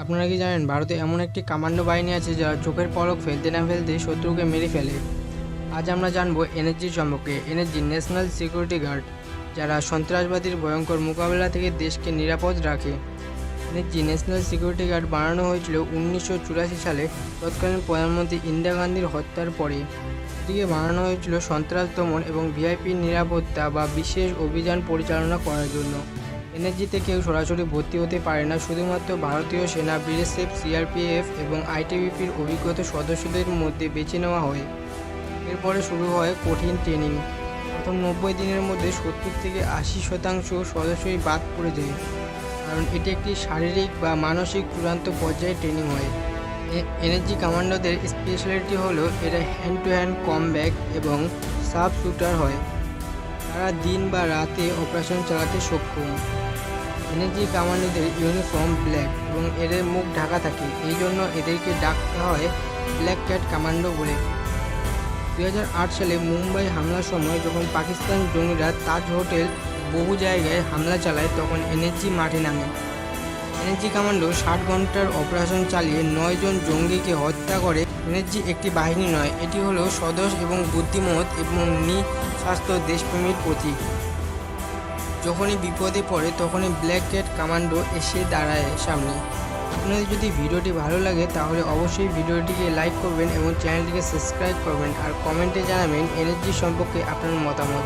আপনারা কি জানেন ভারতে এমন একটি কমান্ডো বাহিনী আছে যারা চোখের পলক ফেলতে না ফেলতে শত্রুকে মেরে ফেলে। আজ আমরা জানবো এনএসজি সম্পর্কে। এনএসজি ন্যাশনাল সিকিউরিটি গার্ড, যারা সন্ত্রাসবাদীর ভয়ঙ্কর মোকাবেলা থেকে দেশকে নিরাপদ রাখে। এনএসজি ন্যাশনাল সিকিউরিটি গার্ড বানানো হয়েছিল 1984 সালে তৎকালীন প্রধানমন্ত্রী ইন্দিরা গান্ধীর হত্যার পরে। এটিকে বানানো হয়েছিল সন্ত্রাস দমন এবং ভিআইপি নিরাপত্তা বা বিশেষ অভিযান পরিচালনা করার জন্য। এনএসজিতে কেউ সরাসরি ভর্তি হতে পারে না, শুধুমাত্র ভারতীয় সেনা, বিএসএফ, সিআরপিএফ এবং আইটিবিপির অভিজ্ঞত সদস্যদের মধ্যে বেছে নেওয়া হয়। এরপরে শুরু হয় কঠিন ট্রেনিং। প্রথম 90 দিনের মধ্যে 70 থেকে 80% সদস্যই বাদ পড়ে যায়, কারণ এটি একটি শারীরিক বা মানসিক চূড়ান্ত পর্যায়ে ট্রেনিং হয়। এনএসজি কমান্ডোদের স্পেশালিটি হলো এরা হ্যান্ড টু হ্যান্ড কমব্যাট এবং সাব শুটার হয়। তারা দিন বা রাতে অপারেশন চালাতে সক্ষম। এনএসজি কমান্ডোদের ইউনিফর্ম ব্ল্যাক এবং এদের মুখ ঢাকা থাকে, এই জন্য এদেরকে ডাকতে হয় ব্ল্যাক ক্যাট কমান্ডো বলে। 2008 সালে মুম্বাই হামলার সময় যখন পাকিস্তান জঙ্গিরা তাজ হোটেল বহু জায়গায় হামলা চালায়, তখন এনএসজি মাঠে নামে। এনএসজি কমান্ডো 60 ঘন্টার অপারেশন চালিয়ে 9 জন জঙ্গিকে হত্যা করে। এনএসজি একটি বাহিনী নয়, এটি হলো সদস্য এবং বুদ্ধিমত এবং নিঃস্বার্থ দেশপ্রেমীর প্রতীক। যখনই বিপদে পড়ে তখনই ব্ল্যাক ক্যাট কমান্ডো এসে দাঁড়ায় সামনে। আপনাদের যদি ভিডিওটি ভালো লাগে তাহলে অবশ্যই ভিডিওটিকে লাইক করবেন এবং চ্যানেলটিকে সাবস্ক্রাইব করবেন, আর কমেন্টে জানাবেন এনএসজি সম্পর্কে আপনার মতামত।